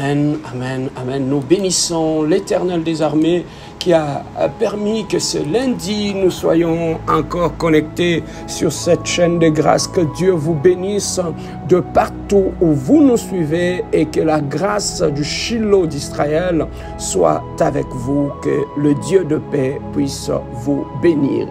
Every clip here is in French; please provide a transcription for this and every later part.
Amen, amen, amen. Nous bénissons l'Éternel des armées qui a permis que ce lundi, nous soyons encore connectés sur cette chaîne de grâce. Que Dieu vous bénisse de partout où vous nous suivez et que la grâce du Shiloh d'Israël soit avec vous. Que le Dieu de paix puisse vous bénir.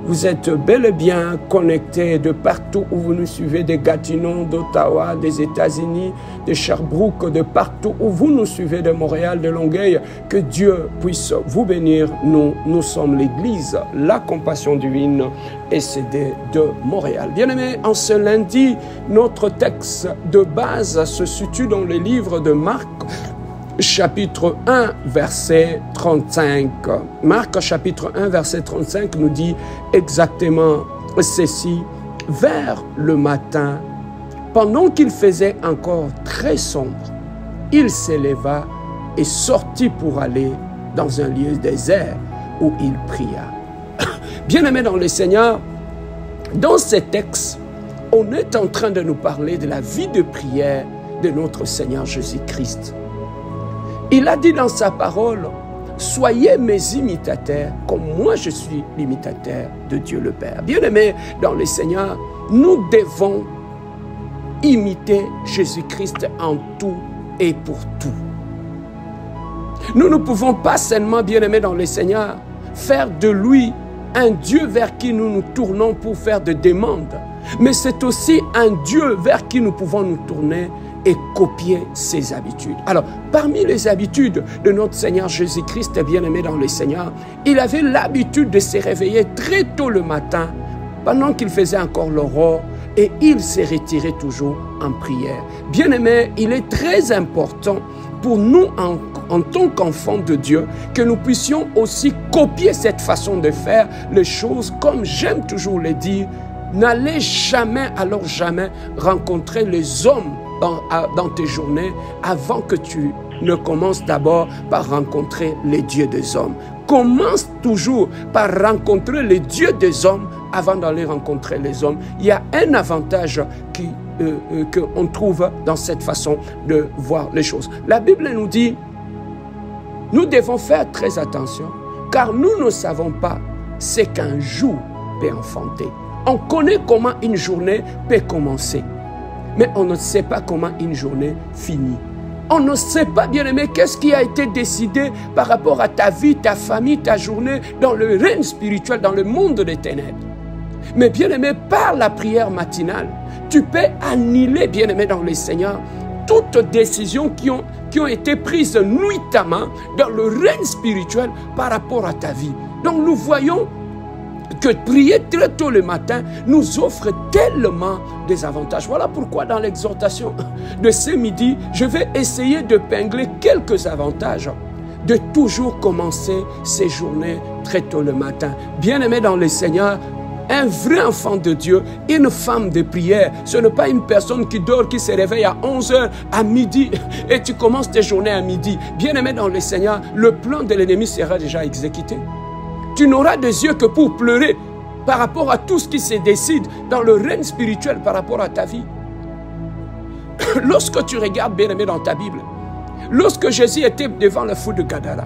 Vous êtes bel et bien connectés de partout où vous nous suivez, de Gatineau, d'Ottawa, des États-Unis, de Sherbrooke, de partout où vous nous suivez, de Montréal, de Longueuil. Que Dieu puisse vous bénir. Nous sommes l'Église, la Compassion Divine SCD de Montréal. Bien-aimés, en ce lundi, notre texte de base se situe dans le livre de Marc, chapitre 1, verset 35. Marc, chapitre 1, verset 35 nous dit exactement ceci. Vers le matin, pendant qu'il faisait encore très sombre, il s'éleva et sortit pour aller dans un lieu désert où il pria. Bien-aimés dans le Seigneur, dans ces textes, on est en train de nous parler de la vie de prière de notre Seigneur Jésus-Christ. Il a dit dans sa parole, « Soyez mes imitateurs, comme moi je suis l'imitateur de Dieu le Père. » Bien-aimés dans le Seigneur, nous devons imiter Jésus-Christ en tout et pour tout. Nous ne pouvons pas seulement, bien-aimés dans le Seigneur, faire de lui un Dieu vers qui nous nous tournons pour faire des demandes. Mais c'est aussi un Dieu vers qui nous pouvons nous tourner et copier ses habitudes. Alors, parmi les habitudes de notre Seigneur Jésus-Christ, bien-aimé dans le Seigneur, il avait l'habitude de se réveiller très tôt le matin, pendant qu'il faisait encore l'aurore, et il s'est retiré toujours en prière. Bien-aimé, il est très important pour nous en tant qu'enfants de Dieu, que nous puissions aussi copier cette façon de faire les choses, comme j'aime toujours le dire, n'allez jamais, alors jamais, rencontrer les hommes dans tes journées avant que tu ne commences d'abord par rencontrer les dieux des hommes. Commence toujours par rencontrer les dieux des hommes avant d'aller rencontrer les hommes. Il y a un avantage qu'on trouve dans cette façon de voir les choses. La Bible nous dit, nous devons faire très attention, car nous ne savons pas ce qu'un jour peut enfanter. On connaît comment une journée peut commencer, mais on ne sait pas comment une journée finit. On ne sait pas, bien-aimé, qu'est-ce qui a été décidé par rapport à ta vie, ta famille, ta journée, dans le règne spirituel, dans le monde des ténèbres. Mais bien-aimé, par la prière matinale, tu peux annuler, bien-aimé dans le Seigneur, toutes décisions qui ont été prises nuitamment dans le règne spirituel par rapport à ta vie. Donc nous voyons que prier très tôt le matin nous offre tellement des avantages. Voilà pourquoi dans l'exhortation de ce midi, je vais essayer de pingler quelques avantages de toujours commencer ces journées très tôt le matin. Bien-aimé dans le Seigneur, un vrai enfant de Dieu, une femme de prière, ce n'est pas une personne qui dort, qui se réveille à 11h, à midi, et tu commences tes journées à midi. Bien-aimé dans le Seigneur, le plan de l'ennemi sera déjà exécuté. Tu n'auras des yeux que pour pleurer par rapport à tout ce qui se décide dans le règne spirituel par rapport à ta vie. Lorsque tu regardes, bien-aimé, dans ta Bible, lorsque Jésus était devant le fou de Gadara,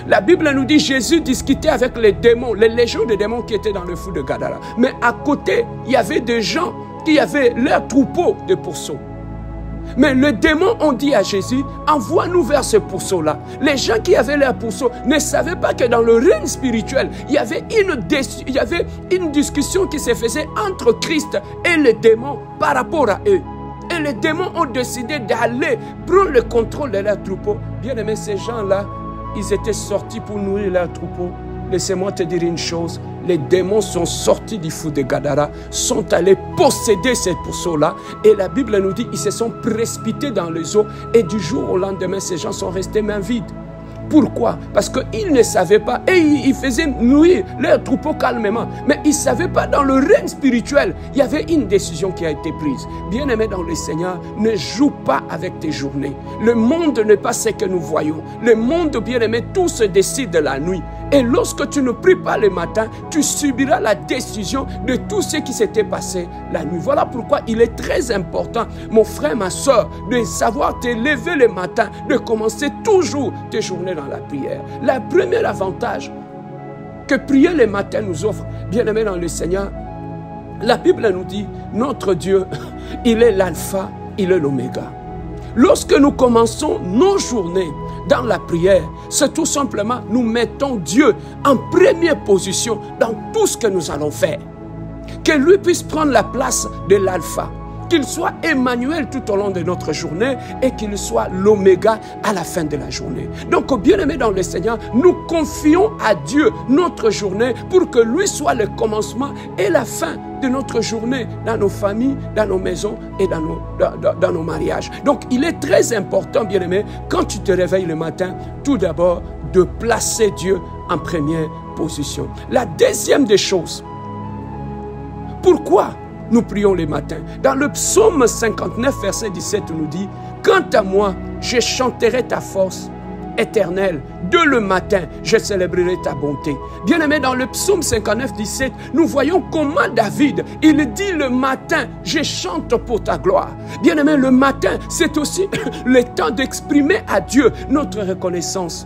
la Bible nous dit Jésus discutait avec les démons, les légions de démons qui étaient dans le fou de Gadara. Mais à côté, il y avait des gens qui avaient leur troupeau de pourceaux. Mais les démons ont dit à Jésus, envoie-nous vers ce pourceau-là. Les gens qui avaient leurs pourceaux ne savaient pas que dans le règne spirituel, il y avait une discussion qui se faisait entre Christ et les démons par rapport à eux. Et les démons ont décidé d'aller prendre le contrôle de leurs troupeaux. Bien aimé, ces gens-là, ils étaient sortis pour nourrir leurs troupeaux. Laissez-moi te dire une chose, les démons sont sortis du fou de Gadara, sont allés posséder ces pourceaux-là, et la Bible nous dit qu'ils se sont précipités dans les eaux, et du jour au lendemain, ces gens sont restés mains vides. Pourquoi? Parce qu'ils ne savaient pas, et ils faisaient nourrir leurs troupeaux calmement, mais ils ne savaient pas, dans le règne spirituel, il y avait une décision qui a été prise. Bien-aimé dans le Seigneur, ne joue pas avec tes journées. Le monde n'est pas ce que nous voyons. Le monde, bien-aimé, tout se décide de la nuit. Et lorsque tu ne pries pas le matin, tu subiras la décision de tout ce qui s'était passé la nuit. Voilà pourquoi il est très important, mon frère, ma soeur, de savoir te lever le matin, de commencer toujours tes journées dans la prière. Le premier avantage que prier le matin nous offre, bien-aimés dans le Seigneur, la Bible nous dit, notre Dieu, il est l'alpha, il est l'oméga. Lorsque nous commençons nos journées dans la prière, c'est tout simplement nous mettons Dieu en première position dans tout ce que nous allons faire. Que lui puisse prendre la place de l'alpha, qu'il soit Emmanuel tout au long de notre journée et qu'il soit l'oméga à la fin de la journée. Donc, bien-aimés dans le Seigneur, nous confions à Dieu notre journée pour que lui soit le commencement et la fin de notre journée dans nos familles, dans nos maisons et dans nos mariages. Donc, il est très important, bien-aimé, quand tu te réveilles le matin, tout d'abord, de placer Dieu en première position. La deuxième des choses, pourquoi nous prions les matins? Dans le psaume 59, verset 17, on nous dit, « Quant à moi, je chanterai ta force éternelle. De le matin, je célébrerai ta bonté. » Bien-aimé, dans le psaume 59, 17, nous voyons comment David, il dit le matin, « Je chante pour ta gloire. » Bien-aimé, le matin, c'est aussi le temps d'exprimer à Dieu notre reconnaissance.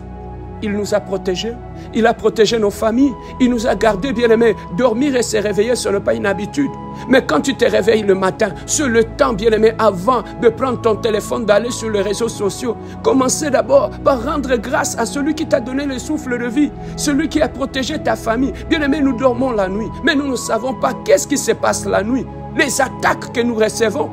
Il nous a protégés, il a protégé nos familles, il nous a gardés, bien-aimés. Dormir et se réveiller, ce n'est pas une habitude. Mais quand tu te réveilles le matin, c'est le temps, bien-aimé, avant de prendre ton téléphone, d'aller sur les réseaux sociaux. Commencez d'abord par rendre grâce à celui qui t'a donné le souffle de vie, celui qui a protégé ta famille. Bien-aimé, nous dormons la nuit, mais nous ne savons pas qu'est-ce qui se passe la nuit, les attaques que nous recevons.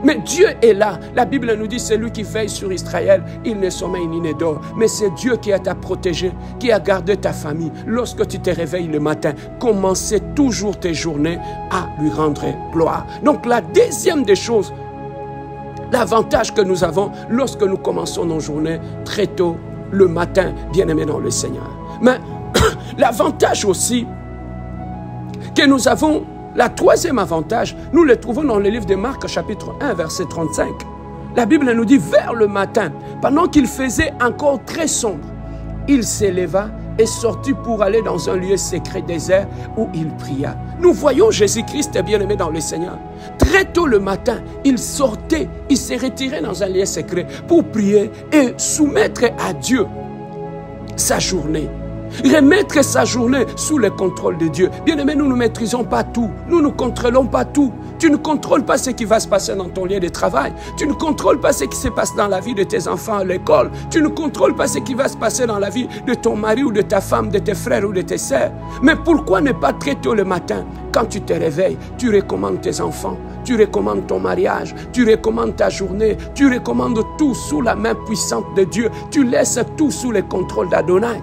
Mais Dieu est là. La Bible nous dit, c'est lui qui veille sur Israël. Il ne sommeille ni ne dort. Mais c'est Dieu qui t'a protégé, qui a gardé ta famille. Lorsque tu te réveilles le matin, commencez toujours tes journées à lui rendre gloire. Donc la deuxième des choses, l'avantage que nous avons lorsque nous commençons nos journées très tôt le matin, bien-aimés dans le Seigneur. Mais l'avantage aussi que nous avons, la troisième avantage, nous le trouvons dans le livre de Marc, chapitre 1, verset 35. La Bible nous dit, vers le matin, pendant qu'il faisait encore très sombre, il s'éleva et sortit pour aller dans un lieu secret désert où il pria. Nous voyons Jésus-Christ, bien-aimé dans le Seigneur. Très tôt le matin, il sortait, il s'est retiré dans un lieu secret pour prier et soumettre à Dieu sa journée. Remettre sa journée sous le contrôle de Dieu. Bien-aimés, nous ne maîtrisons pas tout. Nous ne contrôlons pas tout. Tu ne contrôles pas ce qui va se passer dans ton lieu de travail. Tu ne contrôles pas ce qui se passe dans la vie de tes enfants à l'école. Tu ne contrôles pas ce qui va se passer dans la vie de ton mari ou de ta femme, de tes frères ou de tes sœurs. Mais pourquoi ne pas très tôt le matin, quand tu te réveilles, tu recommandes tes enfants, tu recommandes ton mariage, tu recommandes ta journée, tu recommandes tout sous la main puissante de Dieu. Tu laisses tout sous le contrôle d'Adonai.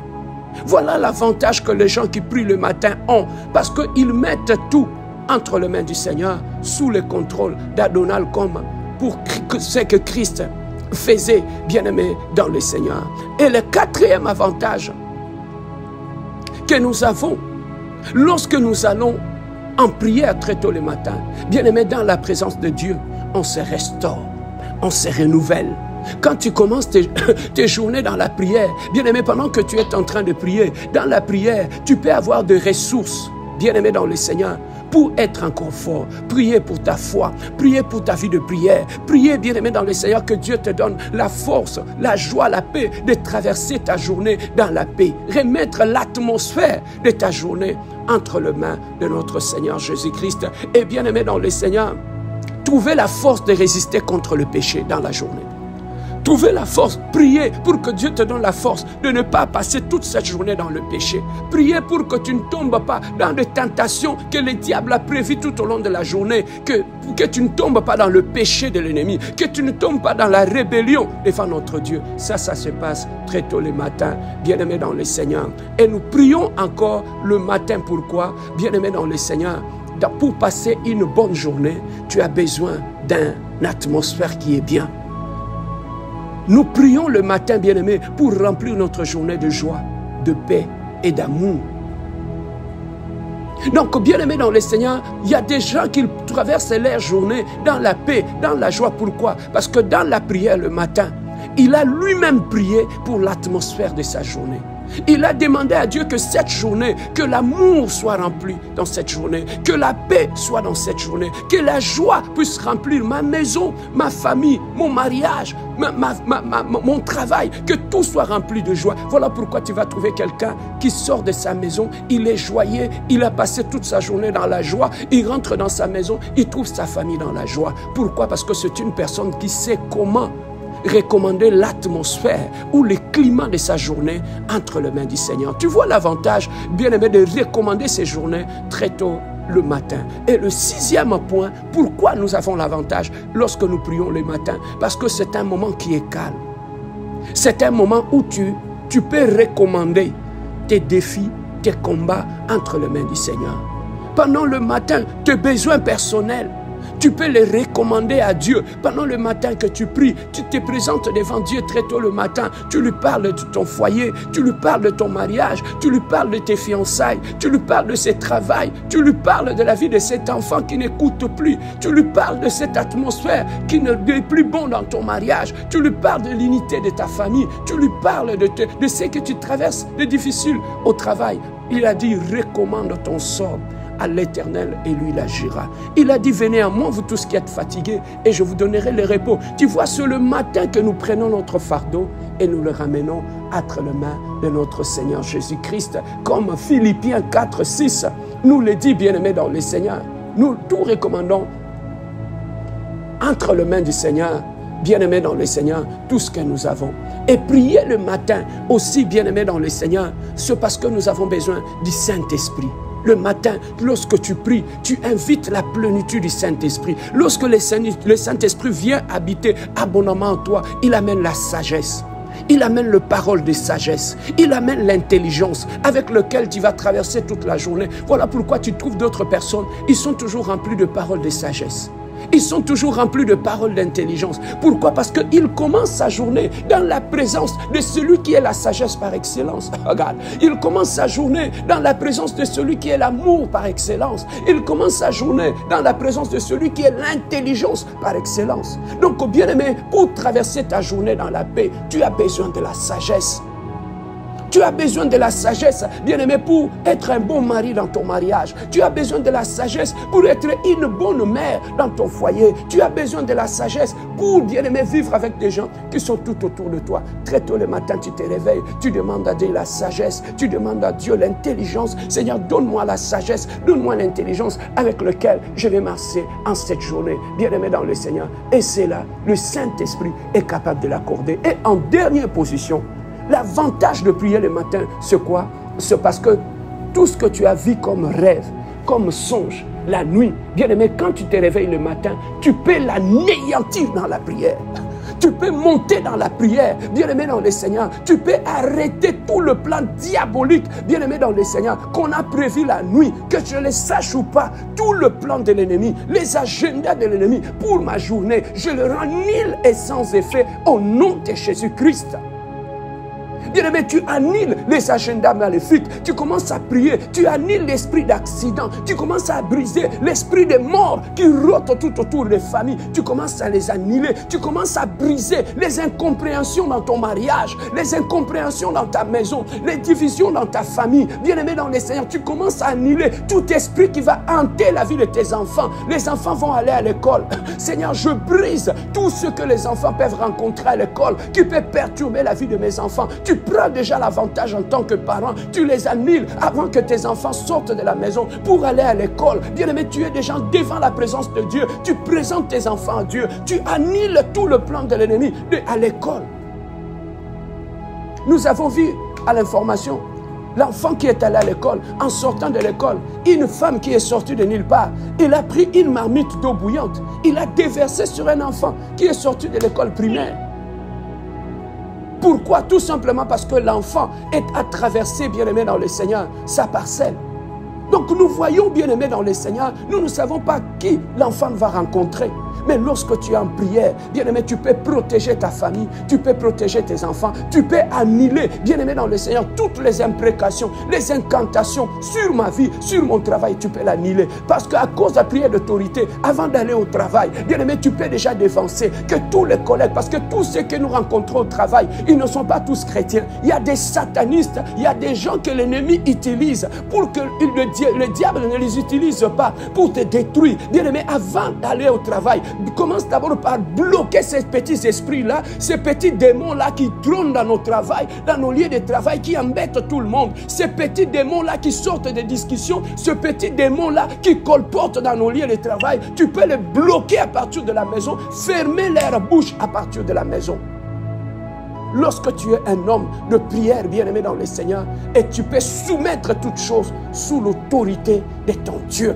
Voilà l'avantage que les gens qui prient le matin ont, parce qu'ils mettent tout entre les mains du Seigneur, sous le contrôle d'Adonai, comme pour ce que Christ faisait, bien-aimé, dans le Seigneur. Et le quatrième avantage que nous avons, lorsque nous allons en prière très tôt le matin, bien-aimé, dans la présence de Dieu, on se restaure, on se renouvelle. Quand tu commences tes journées dans la prière, bien-aimé, pendant que tu es en train de prier, dans la prière, tu peux avoir des ressources, bien-aimé dans le Seigneur, pour être encore fort. Prier pour ta foi, prier pour ta vie de prière, prier, bien-aimé dans le Seigneur, que Dieu te donne la force, la joie, la paix de traverser ta journée dans la paix. Remettre l'atmosphère de ta journée entre les mains de notre Seigneur Jésus-Christ. Et bien-aimé dans le Seigneur, trouver la force de résister contre le péché dans la journée. Trouver la force, prier pour que Dieu te donne la force de ne pas passer toute cette journée dans le péché. Prier pour que tu ne tombes pas dans des tentations que le diable a prévues tout au long de la journée. Que tu ne tombes pas dans le péché de l'ennemi. Que tu ne tombes pas dans la rébellion devant notre Dieu. Ça se passe très tôt le matin, bien-aimés dans le Seigneur. Et nous prions encore le matin. Pourquoi? Bien-aimés dans le Seigneur, pour passer une bonne journée, tu as besoin d'une atmosphère qui est bien. Nous prions le matin, bien-aimés, pour remplir notre journée de joie, de paix et d'amour. Donc, bien-aimés dans le Seigneur, il y a des gens qui traversent leur journée dans la paix, dans la joie. Pourquoi? Parce que dans la prière le matin, il a lui-même prié pour l'atmosphère de sa journée. Il a demandé à Dieu que cette journée, que l'amour soit rempli dans cette journée, que la paix soit dans cette journée, que la joie puisse remplir ma maison, ma famille, mon mariage, mon travail, que tout soit rempli de joie. Voilà pourquoi tu vas trouver quelqu'un qui sort de sa maison, il est joyeux, il a passé toute sa journée dans la joie, il rentre dans sa maison, il trouve sa famille dans la joie. Pourquoi? Parce que c'est une personne qui sait comment recommander l'atmosphère ou le climat de sa journée entre les mains du Seigneur. Tu vois l'avantage, bien-aimé, de recommander ses journées très tôt le matin. Et le sixième point, pourquoi nous avons l'avantage lorsque nous prions le matin? Parce que c'est un moment qui est calme. C'est un moment où tu peux recommander tes défis, tes combats entre les mains du Seigneur. Pendant le matin, tes besoins personnels, tu peux les recommander à Dieu. Pendant le matin que tu pries, tu te présentes devant Dieu très tôt le matin. Tu lui parles de ton foyer, tu lui parles de ton mariage, tu lui parles de tes fiançailles, tu lui parles de ses travails, tu lui parles de la vie de cet enfant qui n'écoute plus, tu lui parles de cette atmosphère qui n'est plus bon dans ton mariage, tu lui parles de l'unité de ta famille, tu lui parles de ce que tu traverses de difficile au travail. Il a dit, recommande ton sort à l'Éternel et lui il agira. Il a dit, venez à moi vous tous qui êtes fatigués et je vous donnerai le repos. Tu vois, c'est le matin que nous prenons notre fardeau et nous le ramenons entre les mains de notre Seigneur Jésus-Christ. Comme Philippiens 4, 6 nous le dit, bien-aimés dans le Seigneur. Nous tout recommandons entre les mains du Seigneur, bien-aimés dans le Seigneur, tout ce que nous avons. Et prier le matin aussi, bien-aimés dans le Seigneur, c'est parce que nous avons besoin du Saint-Esprit. Le matin, lorsque tu pries, tu invites la plénitude du Saint-Esprit. Lorsque le Saint-Esprit vient habiter abondamment en toi, il amène la sagesse. Il amène le parole de sagesse. Il amène l'intelligence avec laquelle tu vas traverser toute la journée. Voilà pourquoi tu trouves d'autres personnes, ils sont toujours remplis de paroles de sagesse. Ils sont toujours remplis de paroles d'intelligence. Pourquoi? Parce qu'ils commencent sa journée dans la présence de celui qui est la sagesse par excellence. Regarde, il commence sa journée dans la présence de celui qui est l'amour par excellence. Il commence sa journée dans la présence de celui qui est l'intelligence par excellence. Donc, bien-aimé, pour traverser ta journée dans la paix, tu as besoin de la sagesse. Tu as besoin de la sagesse, bien-aimé, pour être un bon mari dans ton mariage. Tu as besoin de la sagesse pour être une bonne mère dans ton foyer. Tu as besoin de la sagesse pour, bien-aimé, vivre avec des gens qui sont tout autour de toi. Très tôt le matin, tu te réveilles, tu demandes à Dieu la sagesse, tu demandes à Dieu l'intelligence. Seigneur, donne-moi la sagesse, donne-moi l'intelligence avec laquelle je vais marcher en cette journée, bien-aimé dans le Seigneur. Et c'est là, le Saint-Esprit est capable de l'accorder. Et en dernière position, l'avantage de prier le matin, c'est quoi? C'est parce que tout ce que tu as vu comme rêve, comme songe, la nuit, bien aimé, quand tu te réveilles le matin, tu peux l'anéantir dans la prière. Tu peux monter dans la prière, bien aimé dans le Seigneur. Tu peux arrêter tout le plan diabolique, bien aimé dans le Seigneur, qu'on a prévu la nuit, que je le sache ou pas, tout le plan de l'ennemi, les agendas de l'ennemi pour ma journée, je le rends nul et sans effet au nom de Jésus-Christ. Bien-aimé, tu annihiles les agendas maléfiques, tu commences à prier, tu annihiles l'esprit d'accident, tu commences à briser l'esprit de mort qui rôde tout autour des familles, tu commences à les annihiler, tu commences à briser les incompréhensions dans ton mariage, les incompréhensions dans ta maison, les divisions dans ta famille. Bien-aimé dans le Seigneur, tu commences à annihiler tout esprit qui va hanter la vie de tes enfants. Les enfants vont aller à l'école. Seigneur, je brise tout ce que les enfants peuvent rencontrer à l'école, qui peut perturber la vie de mes enfants. Tu prends déjà l'avantage en tant que parent, tu les annihiles avant que tes enfants sortent de la maison pour aller à l'école. Bien-aimé, tu es déjà devant la présence de Dieu, tu présentes tes enfants à Dieu, tu annihiles tout le plan de l'ennemi à l'école. Nous avons vu à l'information l'enfant qui est allé à l'école, en sortant de l'école, une femme qui est sortie de nulle part, il a pris une marmite d'eau bouillante, il a déversé sur un enfant qui est sorti de l'école primaire. Pourquoi? Tout simplement parce que l'enfant est à traverser, bien-aimé dans le Seigneur, sa parcelle. Donc nous voyons, bien-aimé dans le Seigneur, nous ne savons pas qui l'enfant va rencontrer. Mais lorsque tu es en prière, bien-aimé, tu peux protéger ta famille, tu peux protéger tes enfants, tu peux annuler, bien-aimé dans le Seigneur, toutes les imprécations, les incantations sur ma vie, sur mon travail, tu peux l'annuler. Parce qu'à cause de la prière d'autorité, avant d'aller au travail, bien-aimé, tu peux déjà défoncer que tous les collègues, parce que tous ceux que nous rencontrons au travail, ils ne sont pas tous chrétiens. Il y a des satanistes, il y a des gens que l'ennemi utilise pour que le diable ne les utilise pas pour te détruire. Bien-aimé, avant d'aller au travail, commence d'abord par bloquer ces petits esprits-là, ces petits démons-là qui trônent dans nos travails, dans nos lieux de travail, qui embêtent tout le monde. Ces petits démons-là qui sortent des discussions, ce petit démon-là qui colporte dans nos lieux de travail, tu peux les bloquer à partir de la maison, fermer leur bouche à partir de la maison. Lorsque tu es un homme de prière, bien-aimé dans le Seigneur, et tu peux soumettre toutes choses sous l'autorité de ton Dieu.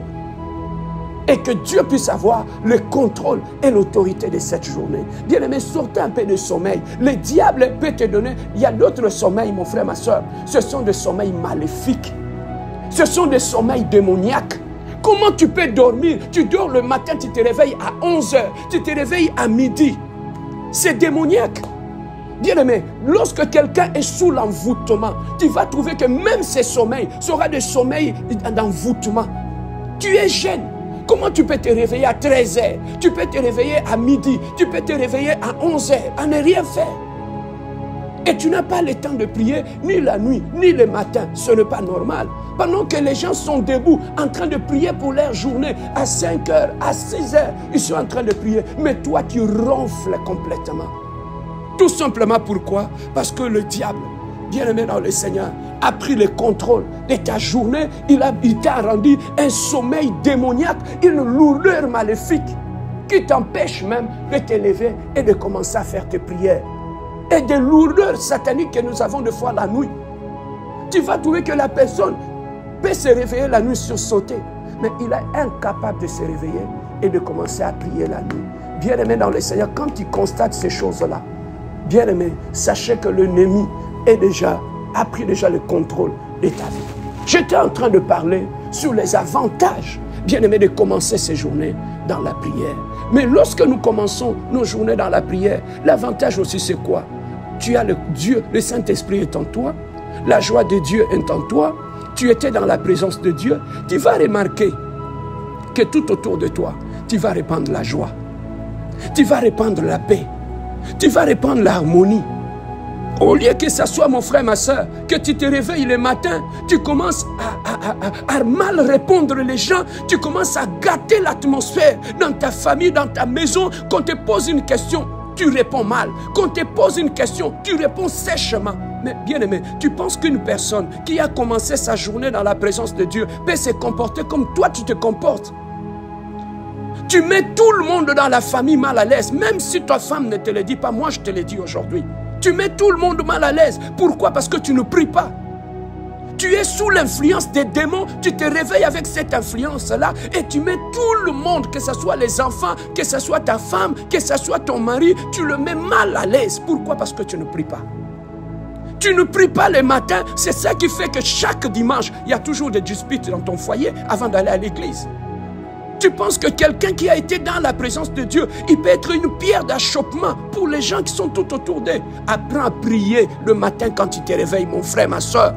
Et que Dieu puisse avoir le contrôle et l'autorité de cette journée. Bien-aimé, sortez un peu de sommeil. Le diable peut te donner, il y a d'autres sommeils, mon frère, ma soeur. Ce sont des sommeils maléfiques. Ce sont des sommeils démoniaques. Comment tu peux dormir? Tu dors le matin, tu te réveilles à 11 h, tu te réveilles à midi. C'est démoniaque. Bien-aimé, lorsque quelqu'un est sous l'envoûtement, tu vas trouver que même ces sommeils seront des sommeils d'envoûtement. Tu es jeune. Comment tu peux te réveiller à 13 h? Tu peux te réveiller à midi. Tu peux te réveiller à 11 h, à ne rien faire. Et tu n'as pas le temps de prier, ni la nuit, ni le matin. Ce n'est pas normal. Pendant que les gens sont debout, en train de prier pour leur journée, à 5 h, à 6 h, ils sont en train de prier. Mais toi, tu ronfles complètement. Tout simplement pourquoi? Parce que le diable, bien-aimé dans le Seigneur, a pris le contrôle de ta journée. Il t'a rendu un sommeil démoniaque, une lourdeur maléfique qui t'empêche même de te lever et de commencer à faire tes prières. Et des lourdeurs sataniques que nous avons des fois la nuit. Tu vas trouver que la personne peut se réveiller la nuit sursauter, mais il est incapable de se réveiller et de commencer à prier la nuit. Bien-aimé dans le Seigneur, quand tu constates ces choses-là, bien-aimé, sachez que l'ennemi a pris déjà le contrôle de ta vie. J'étais en train de parler sur les avantages, bien-aimé, de commencer ces journées dans la prière. Mais lorsque nous commençons nos journées dans la prière, l'avantage aussi c'est quoi? Tu as le Dieu, le Saint-Esprit est en toi, la joie de Dieu est en toi, tu étais dans la présence de Dieu, tu vas remarquer que tout autour de toi, tu vas répandre la joie, tu vas répandre la paix, tu vas répandre l'harmonie. Au lieu que ce soit, mon frère, ma soeur, que tu te réveilles le matin, tu commences à mal répondre les gens, tu commences à gâter l'atmosphère dans ta famille, dans ta maison. Quand on te pose une question, tu réponds mal. Quand on te pose une question, tu réponds sèchement. Mais bien aimé, tu penses qu'une personne qui a commencé sa journée dans la présence de Dieu peut se comporter comme toi tu te comportes? Tu mets tout le monde dans la famille mal à l'aise, même si ta femme ne te le dit pas, moi je te le dis aujourd'hui. Tu mets tout le monde mal à l'aise. Pourquoi? Parce que tu ne pries pas. Tu es sous l'influence des démons, tu te réveilles avec cette influence-là et tu mets tout le monde, que ce soit les enfants, que ce soit ta femme, que ce soit ton mari, tu le mets mal à l'aise. Pourquoi? Parce que tu ne pries pas. Tu ne pries pas le matin, c'est ça qui fait que chaque dimanche, il y a toujours des disputes dans ton foyer avant d'aller à l'église. Tu penses que quelqu'un qui a été dans la présence de Dieu, il peut être une pierre d'achoppement pour les gens qui sont tout autour d'eux. Apprends à prier le matin quand tu te réveilles, mon frère, ma soeur.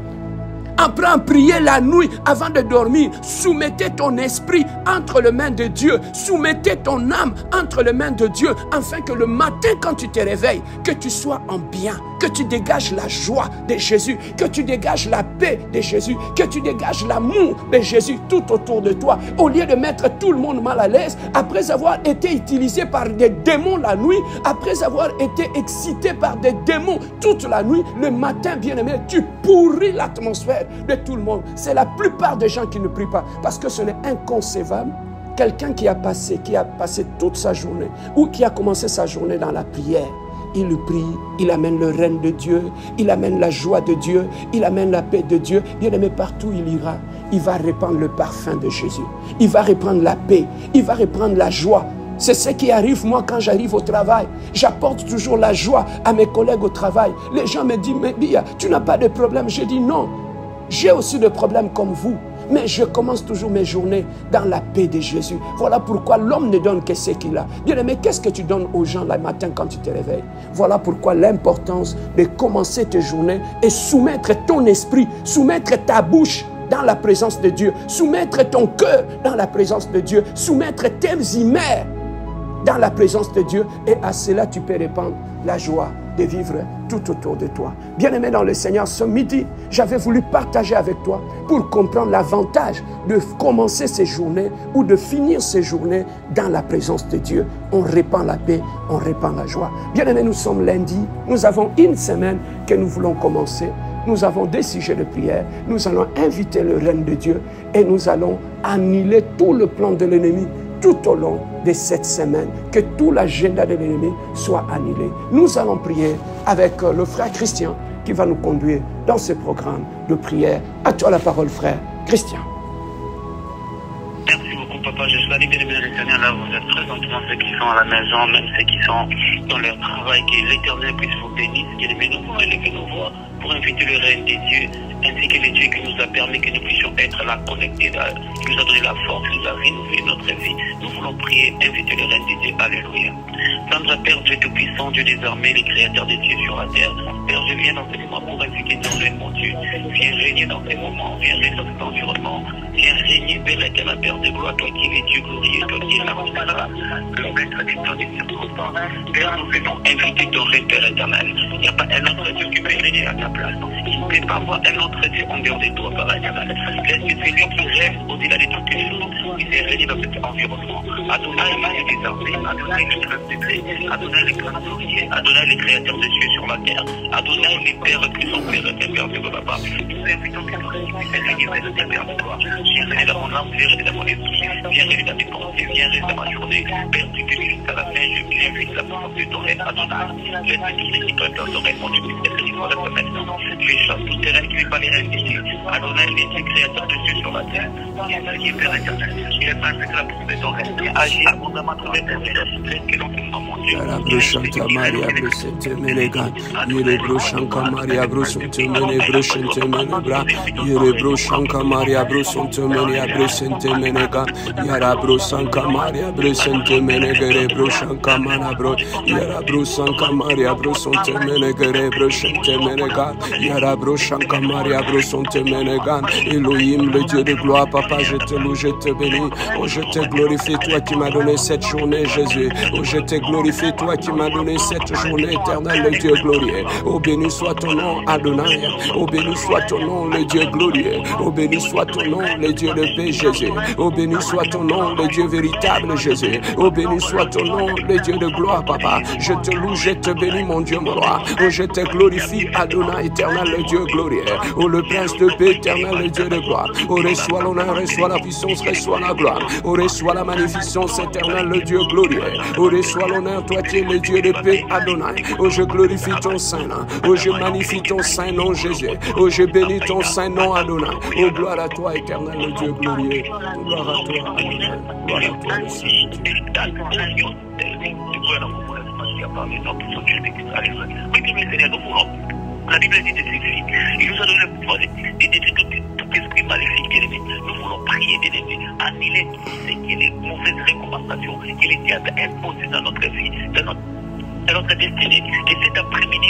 Apprends à prier la nuit avant de dormir. Soumettez ton esprit entre les mains de Dieu. Soumettez ton âme entre les mains de Dieu, afin que le matin, quand tu te réveilles, que tu sois en bien, que tu dégages la joie de Jésus, que tu dégages la paix de Jésus, que tu dégages l'amour de Jésus tout autour de toi. Au lieu de mettre tout le monde mal à l'aise, après avoir été utilisé par des démons la nuit, après avoir été excité par des démons toute la nuit, le matin, bien-aimé, tu pourris l'atmosphère de tout le monde. C'est la plupart des gens qui ne prient pas, parce que ce n'est inconcevable. Quelqu'un qui a passé toute sa journée, ou qui a commencé sa journée dans la prière, il prie, il amène le règne de Dieu, il amène la joie de Dieu, il amène la paix de Dieu. Bien aimé, partout il ira, il va répandre le parfum de Jésus. Il va répandre la paix, il va répandre la joie. C'est ce qui arrive moi quand j'arrive au travail. J'apporte toujours la joie à mes collègues au travail. Les gens me disent, mais Bia, tu n'as pas de problème. Je dis non, j'ai aussi des problèmes comme vous. mais je commence toujours mes journées dans la paix de Jésus. Voilà pourquoi l'homme ne donne que ce qu'il a. Bien-aimé, qu'est-ce que tu donnes aux gens le matin quand tu te réveilles? Voilà pourquoi l'importance de commencer tes journées et soumettre ton esprit, soumettre ta bouche dans la présence de Dieu, soumettre ton cœur dans la présence de Dieu, soumettre tes humeurs dans la présence de Dieu, et à cela tu peux répandre la joie de vivre tout autour de toi. Bien-aimé dans le Seigneur, ce midi, j'avais voulu partager avec toi pour comprendre l'avantage de commencer ces journées ou de finir ces journées dans la présence de Dieu. On répand la paix, on répand la joie. Bien-aimé, nous sommes lundi, nous avons une semaine que nous voulons commencer. Nous avons des sujets de prière, nous allons inviter le règne de Dieu et nous allons annuler tout le plan de l'ennemi tout au long de cette semaine, que tout l'agenda de l'ennemi soit annulé. Nous allons prier avec le frère Christian qui va nous conduire dans ce programme de prière. À toi la parole, frère Christian. Merci beaucoup, papa. Je salue bien l'Éternel. Là, vous êtes présentement ceux qui sont à la maison, même ceux qui sont dans leur travail. Que l'Éternel puisse vous bénir. Qu'il nous voit, élever nos voix pour inviter le règne des dieux, ainsi que le Dieu qui nous a permis que nous puissions être là connectés, qui nous a donné la force, qui nous a rénové notre vie. Nous voulons prier, inviter le règne des dieux. Alléluia. Sandra, Père, Dieu Tout-Puissant, Dieu des armées, les créateurs des dieux sur la terre. Père, je viens dans ce moment pour inviter ton règne, mon Dieu. Viens régner dans ces moments, viens régner dans cet environnement. Viens régner, Père éternel, Père de gloire, toi qui es Dieu glorieux, toi qui es la le maître des temps des circonstances. Père, nous venons inviter ton règne, Père éternel. Il n'y a pas un autre Dieu qui peut régner à ta place. Il ne peut pas avoir un autre Dieu en dehors de toi, Père éternel. Laisse que c'est lui qui règne au-delà de toutes les choses. Il est régné dans cet environnement. Adonai, Dieu des armées, Adonai, le Prince des Prés, Adonai, le Prince glorieux, Adonai, le créateur des cieux sur la terre, Adonai, les pères qui sont pères et pères de papa. Nous invitons que ton Dieu puisse régner dans tes pères de toi. Viens régner dans mon âme, viens régner dans mon esprit, viens régner dans mes pensées, viens régner dans ma journée. Père, tu peux jusqu'à la fin, je j'invite la puissance de ton règne, Adonai. Laisse que tous ceux qui peuvent ton règne, mon Dieu, puisse être libre de toi maintenant. Je chasse tout terrain qui n'est pas les règnes d'ici. Adonai, les dieux créateurs de cieux sur la terre. Viens régner, Père éternel. Je laisse ainsi que la puissance de ton règne. Agis abondamment dans les terres. Laisse que l'on puisse, mon Dieu. Santa Maria Brusente Menega, Yere Brushanka Maria Brusente Mene Brusente Menebra, Yere Brushanka Maria Brusente Menia Brusente Menega, Yara Brusanka Maria Brusente Menegere Brushanka Manabro, Yara Brusanka Maria Brusente Menegere Brusente Menega, Yara Brushanka Maria Brusente Menega, Elohim, le Dieu de gloire, papa, je te loue, je te bénis, oh je te glorifie, toi qui m'as donné cette journée, Jésus, oh je te glorifie, toi qui m'as donné cette journée éternelle, le Dieu glorieux. Oh béni soit ton nom, Adonai. Oh béni soit ton nom, le Dieu glorieux. Oh béni soit ton nom, le Dieu de paix, Jésus. Oh béni soit ton nom, le Dieu véritable, Jésus. Oh béni soit ton nom, le Dieu de gloire, papa. Je te loue, je te bénis, mon Dieu, mon roi. Oh, je te glorifie, Adonai, éternel, le Dieu glorieux. Oh, le prince de paix, éternel, le Dieu de gloire. Oh, reçois l'honneur, reçois la puissance, reçois la gloire. Oh, reçois la magnificence, éternel, le Dieu glorieux. Oh, reçois l'honneur, toi qui es le Dieu de paix, Adonai. Oh, je glorifie ton saint nom. Oh, je magnifie ton saint nom, Jésus. Oh, je bénis ton saint nom, Adonai. Oh, gloire à toi, éternel, le Dieu glorieux. Gloire à toi, Adonai. Gloire à toi, le Saint. La Bible dit de ceci, il nous a donné le pouvoir de détruire tout esprit maléfique, bien aimé. Nous voulons prier, bien aimé, annuler tout ce qui est les mauvaises recommandations, qui est les imposées dans notre vie, dans notre destinée. Que cet après-midi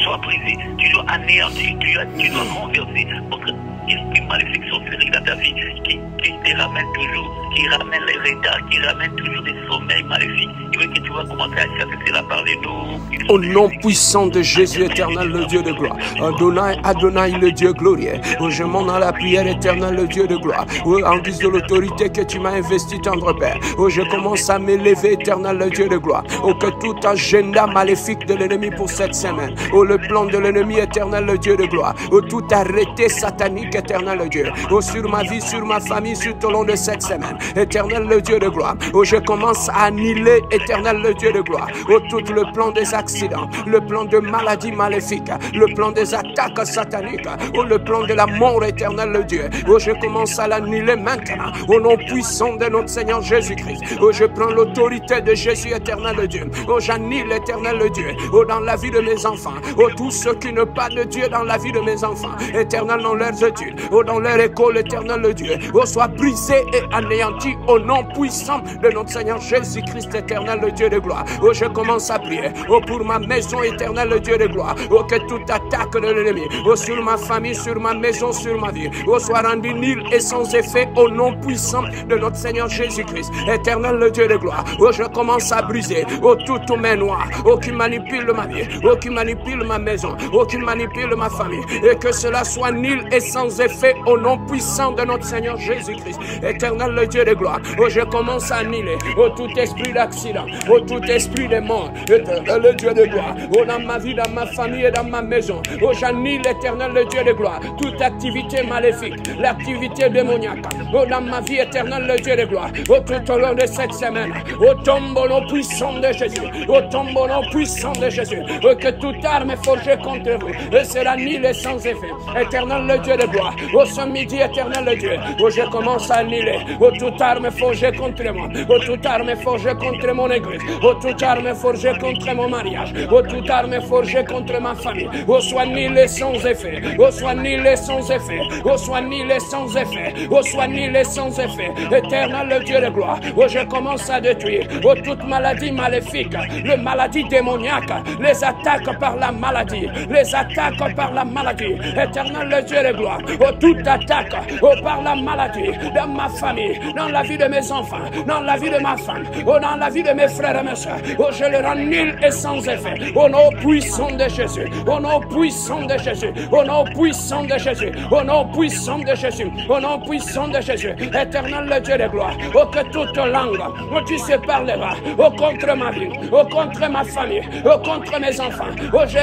soit brisé. Tu dois anéantir, tu dois renverser votre esprit maléfique sorcellerie dans ta vie, qui te ramène toujours, qui ramène les retards, qui ramène toujours des sommeils maléfiques. Je veux que tu vas commencer à chasser cela par les dos. Au nom puissant de Jésus éternel, le Dieu de gloire. Adonai, Adonai, le Dieu glorieux. Oh, je monte dans la prière éternelle, le Dieu de gloire. Oh, en guise de l'autorité que tu m'as investi, tendre Père. Oh, je commence à m'élever, éternel, le Dieu de gloire. Oh, que tout agenda maléfique de l'ennemi pour cette semaine. Oh, le plan de l'ennemi éternel, le Dieu de gloire. Oh, tout arrêté satanique, éternel, le Dieu. Oh, sur ma vie, sur ma famille, sur tout au long de cette semaine. Éternel, le Dieu de gloire. Oh, je commence à annuler, éternel, le Dieu de gloire. Oh, tout le plan des accidents, le plan de maladies maléfiques, le plan des attaques sataniques, oh, le plan de la mort éternelle, le Dieu. Oh, je commence à l'annuler maintenant, au nom puissant de notre Seigneur Jésus-Christ. Oh, je prends l'autorité de Jésus éternel, le Dieu. Oh, j'annule l'éternel, le Dieu. Oh, dans la vie de mes enfants. Oh, tous ceux qui n'ont pas de Dieu dans la vie de mes enfants. Éternel, dans leurs études. Oh, dans leur école, éternel. éternel le Dieu, soit brisé et anéanti au nom puissant de notre Seigneur Jésus-Christ, éternel le Dieu de gloire. Je commence à prier pour ma maison, éternel le Dieu de gloire, que toute attaque de l'ennemi sur ma famille, sur ma maison, sur ma vie, soit rendu nul et sans effet au nom puissant de notre Seigneur Jésus-Christ, éternel le Dieu de gloire. Je commence à briser toutes mes noirs qui manipulent ma vie, qui manipulent ma maison, qui manipulent ma famille, et que cela soit nul et sans effet au nom puissant de notre Seigneur Jésus-Christ, éternel le Dieu de gloire. Je commence à annuler tout esprit d'accident, tout esprit de mort, éternel le Dieu de gloire, dans ma vie, dans ma famille et dans ma maison. J'annule, éternel le Dieu de gloire, toute activité maléfique, l'activité démoniaque, dans ma vie, éternel le Dieu de gloire, tout au long de cette semaine, au tombeau nom puissant de Jésus, au tombeau nom puissant de Jésus, que toute arme est forgée contre vous, sera nul et sans effet, éternel le Dieu de gloire. Ce midi, éternel le Dieu, je commence à annuler toute arme forgée contre moi, toute arme forgée contre mon église, toute arme forgée contre mon mariage, toute arme forgée contre ma famille, soit nul et sans effet, soit nul et sans effet, soit nul et sans effet, soit nul et sans effet, éternel le Dieu de gloire. Je commence à détruire toute maladie maléfique, les maladies démoniaques, les attaques par la maladie, les attaques par la maladie, éternel le Dieu de gloire, toute attaque par la maladie dans ma famille, dans la vie de mes enfants, dans la vie de ma femme, dans la vie de mes frères et mes soeurs, je le rends nul et sans effet, au nom puissant de Jésus, au nom puissant de Jésus, au nom puissant de Jésus, au nom puissant de Jésus, au nom puissant de Jésus, éternel le Dieu de gloire, que toute langue, tu se parleras, contre ma vie, contre ma famille, contre mes enfants,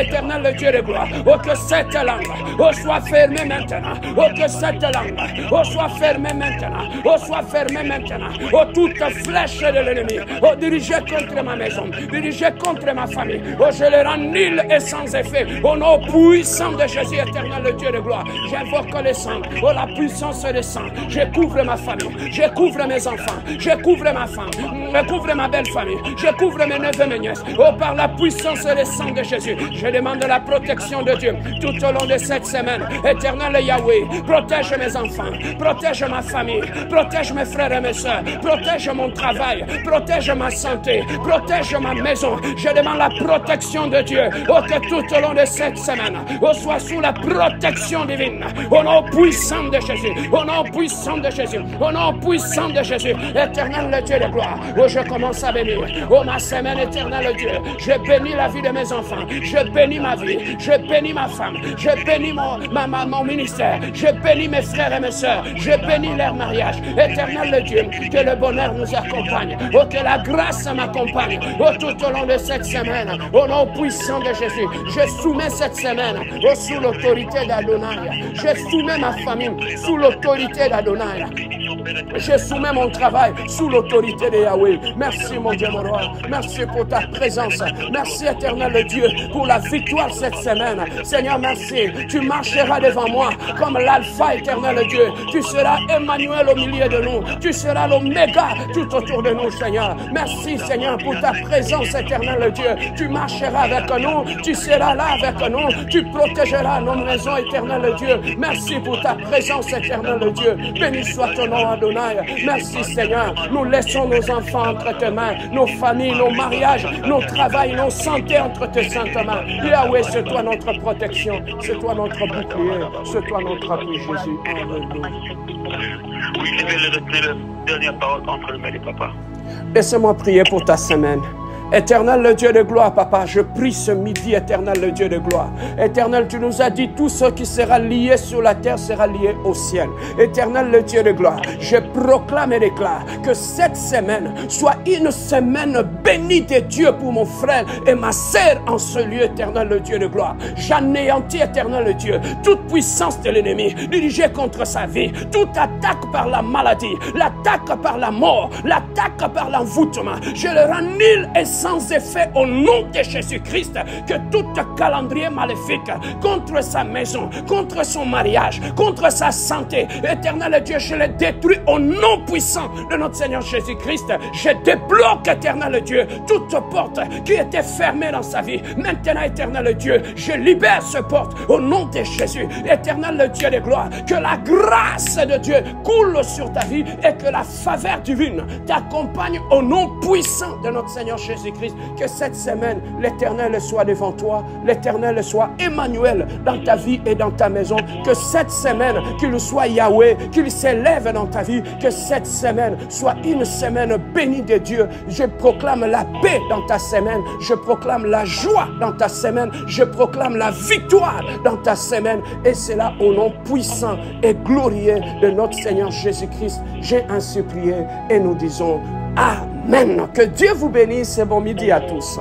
éternel le Dieu de gloire, que cette langue soit fermée maintenant, que cette langue soit fermée maintenant, soit fermée maintenant, toute flèche de l'ennemi, dirigée contre ma maison, dirigée contre ma famille, je le rends nul et sans effet, au nom puissant de Jésus, éternel le Dieu de gloire. J'invoque le sang, la puissance du sang, je couvre ma famille, je couvre mes enfants, je couvre ma femme, je couvre ma belle famille, je couvre mes neveux et mes nièces, par la puissance du sang de Jésus, je demande la protection de Dieu tout au long de cette semaine, éternel Yahweh, protège mes enfants, protège ma famille, protège mes frères et mes soeurs, protège mon travail, protège ma santé, protège ma maison, je demande la protection de Dieu, que tout au long de cette semaine, soit sous la protection divine, au nom puissant de Jésus, au nom puissant de Jésus, au nom puissant de Jésus, éternel le Dieu de gloire, je commence à bénir, ma semaine éternelle Dieu, je bénis la vie de mes enfants, je bénis ma vie, je bénis ma femme, je bénis mon ministère, je bénis mes frères et mes soeurs, je bénis leur mariage, éternel le Dieu, que le bonheur nous accompagne, que la grâce m'accompagne, tout au long de cette semaine, au nom puissant de Jésus, je soumets cette semaine sous l'autorité d'Adonai, je soumets ma famille sous l'autorité d'Adonai, je soumets mon travail sous l'autorité de Yahweh. Merci mon Dieu, mon roi. Merci pour ta présence. Merci éternel Dieu pour la victoire cette semaine. Seigneur, merci. Tu marcheras devant moi comme l'alpha éternel Dieu. Tu seras Emmanuel au milieu de nous. Tu seras l'oméga tout autour de nous, Seigneur. Merci Seigneur pour ta présence éternel Dieu. Tu marcheras avec nous. Tu seras là avec nous. Tu protégeras nos maisons éternel Dieu. Merci pour ta présence éternel Dieu. Béni soit ton nom Adonai. Merci Seigneur. Nous laissons nos enfants entre tes mains, nos familles, nos mariages, nos travails, nos santé entre tes saintes mains. Yahweh, c'est toi notre protection, c'est toi notre bouclier, c'est toi notre appui, Jésus. Alléluia. Oui, je vais le retenir la dernière parole entre les mains de papa. Laissez-moi prier pour ta semaine. Éternel le Dieu de gloire, papa, je prie ce midi, éternel le Dieu de gloire. Éternel, tu nous as dit tout ce qui sera lié sur la terre sera lié au ciel. Éternel le Dieu de gloire, je proclame et déclare que cette semaine soit une semaine bénie de Dieu pour mon frère et ma sœur en ce lieu, éternel le Dieu de gloire. J'anéantis, éternel le Dieu, toute puissance de l'ennemi dirigée contre sa vie, toute attaque par la maladie, l'attaque par la mort, l'attaque par l'envoûtement. Je le rends nul et sans effet au nom de Jésus-Christ. Que tout calendrier maléfique contre sa maison, contre son mariage, contre sa santé, éternel Dieu, je le détruis au nom puissant de notre Seigneur Jésus-Christ. Je débloque, éternel Dieu, toute porte qui était fermée dans sa vie. Maintenant, éternel Dieu, je libère ce porte au nom de Jésus. Éternel Dieu de gloire, que la grâce de Dieu coule sur ta vie et que la faveur divine t'accompagne au nom puissant de notre Seigneur Jésus-Christ. Que cette semaine, l'Éternel soit devant toi, l'Éternel soit Emmanuel dans ta vie et dans ta maison. Que cette semaine, qu'il soit Yahweh, qu'il s'élève dans ta vie. Que cette semaine soit une semaine bénie de Dieu. Je proclame la paix dans ta semaine. Je proclame la joie dans ta semaine. Je proclame la victoire dans ta semaine. Et c'est là au nom puissant et glorieux de notre Seigneur Jésus-Christ. J'ai ainsi prié et nous disons Amen. Que Dieu vous bénisse et bon midi à tous.